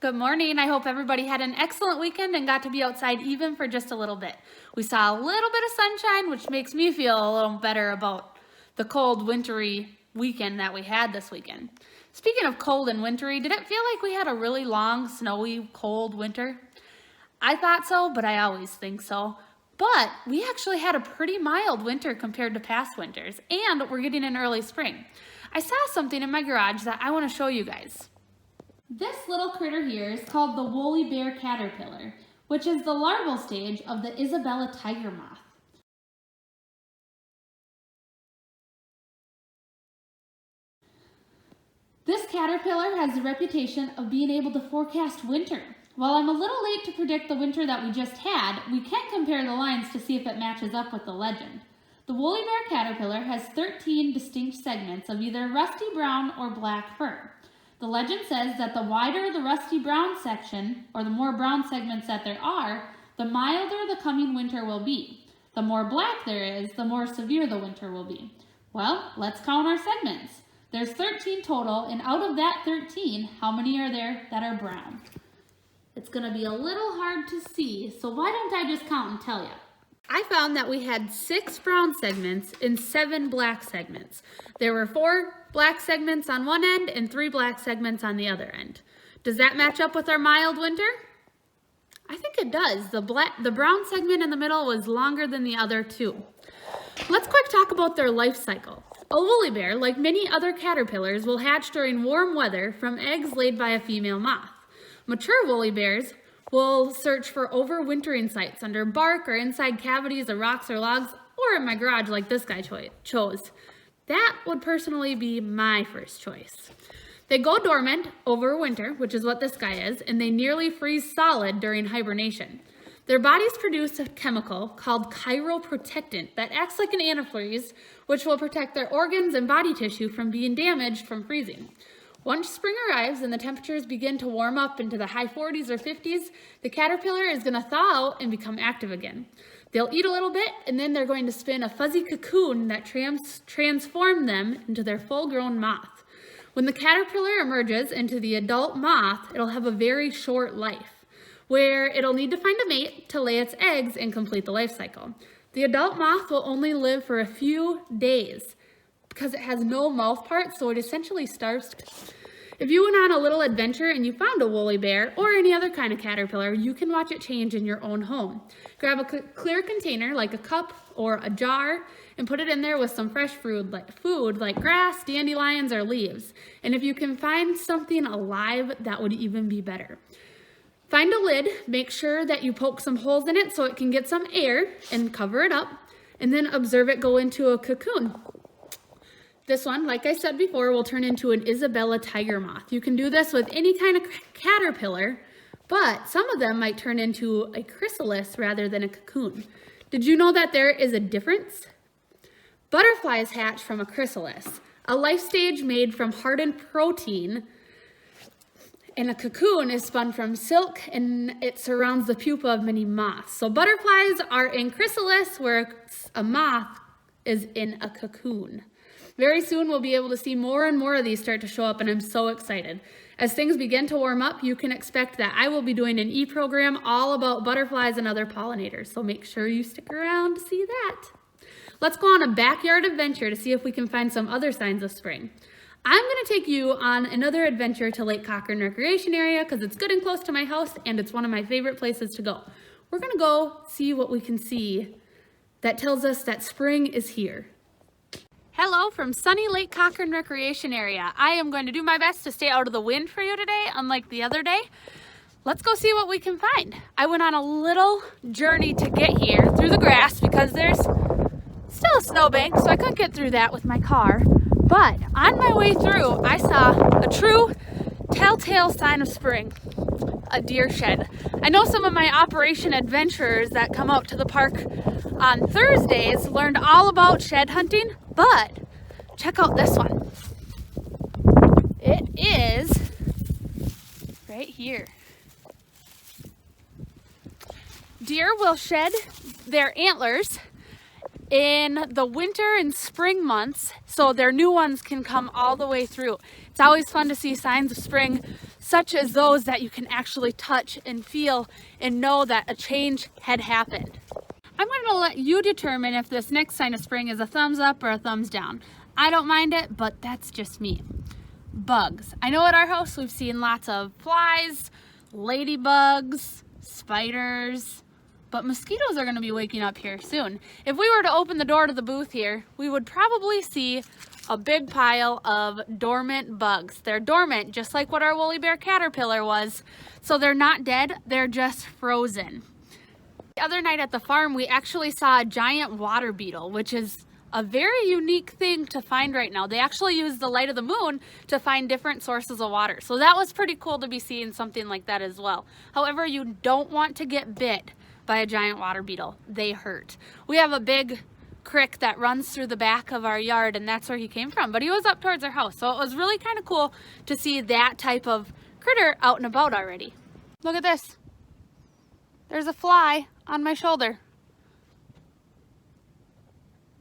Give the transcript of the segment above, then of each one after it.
Good morning. I hope everybody had an excellent weekend and got to be outside even for just a little bit. We saw a little bit of sunshine, which makes me feel a little better about the cold, wintry weekend that we had this weekend. Speaking of cold and wintry, did it feel like we had a really long, snowy, cold winter? I thought so, but I always think so. But we actually had a pretty mild winter compared to past winters, and we're getting an early spring. I saw something in my garage that I want to show you guys. This little critter here is called the woolly bear caterpillar, which is the larval stage of the Isabella tiger moth. This caterpillar has the reputation of being able to forecast winter. While I'm a little late to predict the winter that we just had, we can compare the lines to see if it matches up with the legend. The woolly bear caterpillar has 13 distinct segments of either rusty brown or black fur. The legend says that the wider the rusty brown section, or the more brown segments that there are, the milder the coming winter will be. The more black there is, the more severe the winter will be. Well, let's count our segments. There's 13 total, and out of that 13, how many are there that are brown? It's going to be a little hard to see, so why don't I just count and tell you? I found that we had 6 brown segments and 7 black segments. There were 4 black segments on one end and 3 black segments on the other end. Does that match up with our mild winter? I think it does. The brown segment in the middle was longer than the other 2. Let's quick talk about their life cycle. A woolly bear, like many other caterpillars, will hatch during warm weather from eggs laid by a female moth. Mature woolly bears will search for overwintering sites under bark or inside cavities of rocks or logs, or in my garage like this guy chose. That would personally be my first choice. They go dormant over winter, which is what this guy is, and they nearly freeze solid during hibernation. Their bodies produce a chemical called chiroprotectant that acts like an antifreeze, which will protect their organs and body tissue from being damaged from freezing. Once spring arrives and the temperatures begin to warm up into the high 40s or 50s, the caterpillar is going to thaw out and become active again. They'll eat a little bit, and then they're going to spin a fuzzy cocoon that transforms them into their full-grown moth. When the caterpillar emerges into the adult moth, it'll have a very short life, where it'll need to find a mate to lay its eggs and complete the life cycle. The adult moth will only live for a few days because it has no mouth parts, so it essentially starves. If you went on a little adventure and you found a woolly bear or any other kind of caterpillar, you can watch it change in your own home. Grab a clear container like a cup or a jar and put it in there with some fresh food like grass, dandelions, or leaves. And if you can find something alive, that would even be better. Find a lid, make sure that you poke some holes in it so it can get some air and cover it up, and then observe it go into a cocoon. This one, like I said before, will turn into an Isabella tiger moth. You can do this with any kind of caterpillar, but some of them might turn into a chrysalis rather than a cocoon. Did you know that there is a difference? Butterflies hatch from a chrysalis, a life stage made from hardened protein, and a cocoon is spun from silk, and it surrounds the pupa of many moths. So butterflies are in chrysalis, where a moth is in a cocoon. Very soon we'll be able to see more and more of these start to show up, and I'm so excited. As things begin to warm up, you can expect that I will be doing an e-program all about butterflies and other pollinators, so make sure you stick around to see that. Let's go on a backyard adventure to see if we can find some other signs of spring. I'm going to take you on another adventure to Lake Cochran Recreation Area because it's good and close to my house, and it's one of my favorite places to go. We're going to go see what we can see that tells us that spring is here. Hello from sunny Lake Cochran Recreation Area. I am going to do my best to stay out of the wind for you today, unlike the other day. Let's go see what we can find. I went on a little journey to get here through the grass because there's still a snowbank, so I couldn't get through that with my car. But on my way through, I saw a true telltale sign of spring, a deer shed. I know some of my Operation Adventurers that come out to the park on Thursdays learned all about shed hunting, but check out this one. It is right here. Deer will shed their antlers in the winter and spring months so their new ones can come all the way through. It's always fun to see signs of spring such as those that you can actually touch and feel and know that a change had happened. I'm going to let you determine if this next sign of spring is a thumbs up or a thumbs down. I don't mind it, but that's just me. Bugs. I know at our house we've seen lots of flies, ladybugs, spiders, but mosquitoes are going to be waking up here soon. If we were to open the door to the booth here, we would probably see a big pile of dormant bugs. They're dormant, just like what our woolly bear caterpillar was. So they're not dead, they're just frozen. The other night at the farm, we actually saw a giant water beetle, which is a very unique thing to find right now. They actually use the light of the moon to find different sources of water. So that was pretty cool to be seeing something like that as well. However, you don't want to get bit by a giant water beetle. They hurt. We have a big creek that runs through the back of our yard, and that's where he came from. But he was up towards our house. So it was really kind of cool to see that type of critter out and about already. Look at this. There's a fly on my shoulder.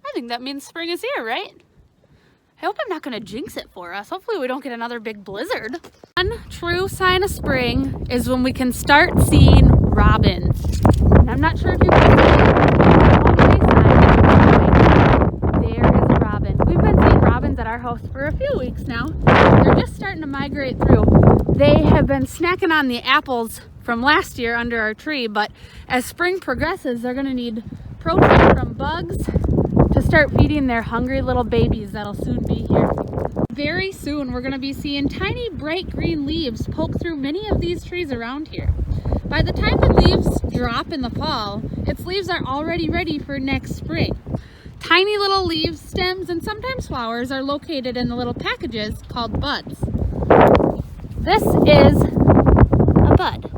I think that means spring is here, right? I hope I'm not going to jinx it for us. Hopefully we don't get another big blizzard. One true sign of spring is when we can start seeing robins. And I'm not sure if you can see it. There is a robin. We've been seeing robins at our house for a few weeks now. They're just starting to migrate through. They have been snacking on the apples from last year under our tree, but as spring progresses, they're going to need protein from bugs to start feeding their hungry little babies that'll soon be here. Very soon, we're going to be seeing tiny bright green leaves poke through many of these trees around here. By the time the leaves drop in the fall, its leaves are already ready for next spring. Tiny little leaves, stems, and sometimes flowers are located in the little packages called buds. This is a bud.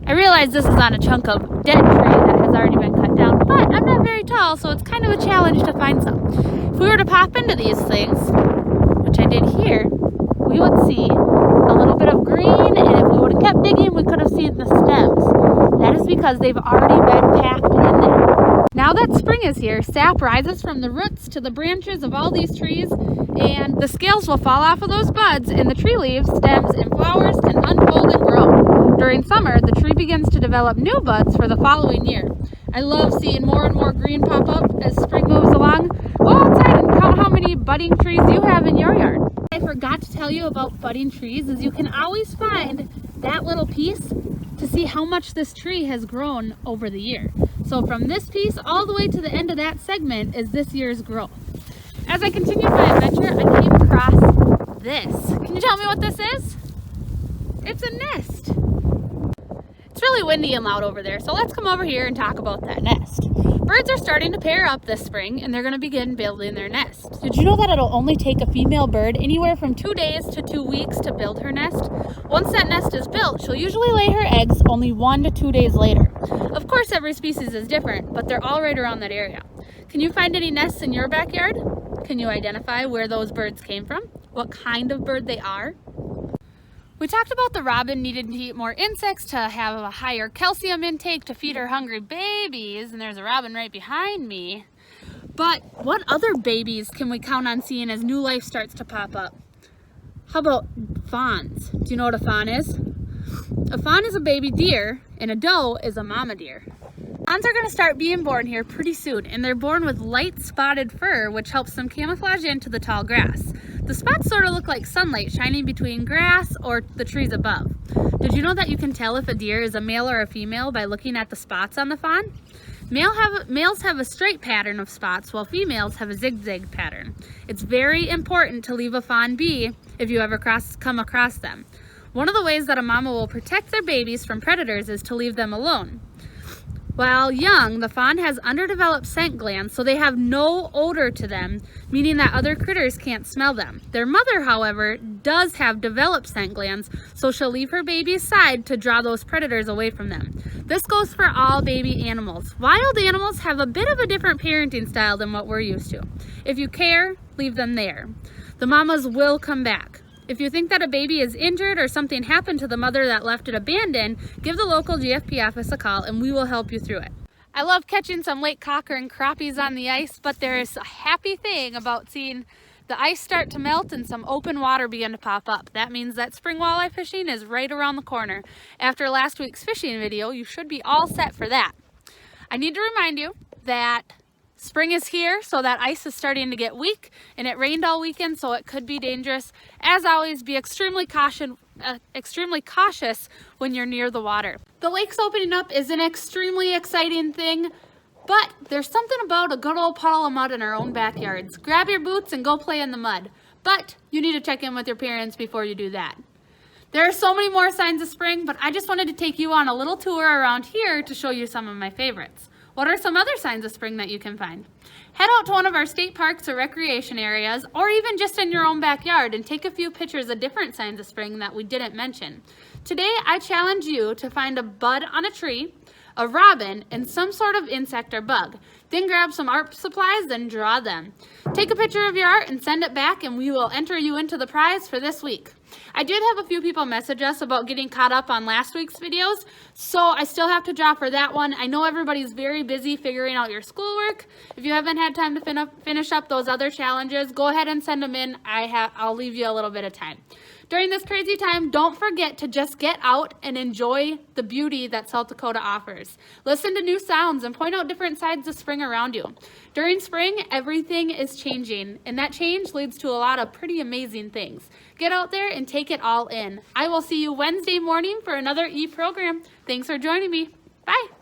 I realize this is on a chunk of dead tree that has already been cut down, but I'm not very tall, so it's kind of a challenge to find some. If we were to pop into these things, which I did here, we would see a little bit of green, and if we would have kept digging, we could have seen the stems. That is because they've already been packed in there. Now that spring is here, sap rises from the roots to the branches of all these trees, and the scales will fall off of those buds, and the tree leaves, stems, and flowers can unfold and grow. During summer, the tree begins to develop new buds for the following year. I love seeing more and more green pop up as spring moves along. Go outside and count how many budding trees you have in your yard. I forgot to tell you about budding trees is you can always find that little piece to see how much this tree has grown over the year. So from this piece all the way to the end of that segment is this year's growth. As I continued my adventure, I came across this. Can you tell me what this is? It's a nest. It's really windy and loud over there, so let's come over here and talk about that nest. Birds are starting to pair up this spring, and they're going to begin building their nest. Did you know that it'll only take a female bird anywhere from 2 days to 2 weeks to build her nest? Once that nest is built, she'll usually lay her eggs only 1 to 2 days later. Of course, every species is different, but they're all right around that area. Can you find any nests in your backyard? Can you identify where those birds came from? What kind of bird they are? We talked about the robin needing to eat more insects to have a higher calcium intake to feed her hungry babies, and there's a robin right behind me. But what other babies can we count on seeing as new life starts to pop up? How about fawns? Do you know what a fawn is? A fawn is a baby deer, and a doe is a mama deer. Fawns are going to start being born here pretty soon, and they're born with light spotted fur, which helps them camouflage into the tall grass. The spots sort of look like sunlight shining between grass or the trees above. Did you know that you can tell if a deer is a male or a female by looking at the spots on the fawn? Males have a straight pattern of spots, while females have a zigzag pattern. It's very important to leave a fawn be if you ever come across them. One of the ways that a mama will protect their babies from predators is to leave them alone. While young, the fawn has underdeveloped scent glands, so they have no odor to them, meaning that other critters can't smell them. Their mother, however, does have developed scent glands, so she'll leave her baby's side to draw those predators away from them. This goes for all baby animals. Wild animals have a bit of a different parenting style than what we're used to. If you care, leave them there. The mamas will come back. If you think that a baby is injured or something happened to the mother that left it abandoned, give the local GFP office a call and we will help you through it. I love catching some lake cocker and crappies on the ice, but there is a happy thing about seeing the ice start to melt and some open water begin to pop up. That means that spring walleye fishing is right around the corner. After last week's fishing video, you should be all set for that. I need to remind you that spring is here, so that ice is starting to get weak, and it rained all weekend, so it could be dangerous. As always, be extremely cautious when you're near the water. The lake's opening up is an extremely exciting thing, but there's something about a good old puddle of mud in our own backyards. Grab your boots and go play in the mud, but you need to check in with your parents before you do that. There are so many more signs of spring, but I just wanted to take you on a little tour around here to show you some of my favorites. What are some other signs of spring that you can find? Head out to one of our state parks or recreation areas, or even just in your own backyard, and take a few pictures of different signs of spring that we didn't mention. Today, I challenge you to find a bud on a tree, a robin, and some sort of insect or bug. Then grab some art supplies and draw them. Take a picture of your art and send it back, and we will enter you into the prize for this week. I did have a few people message us about getting caught up on last week's videos, so I still have to draw for that one. I know everybody's very busy figuring out your schoolwork. If you haven't had time to finish up those other challenges, go ahead and send them in. I'll leave you a little bit of time. During this crazy time, don't forget to just get out and enjoy the beauty that South Dakota offers. Listen to new sounds and point out different sides of spring around you. During spring, everything is changing, and that change leads to a lot of pretty amazing things. Get out there and take it all in. I will see you Wednesday morning for another E-program. Thanks for joining me. Bye.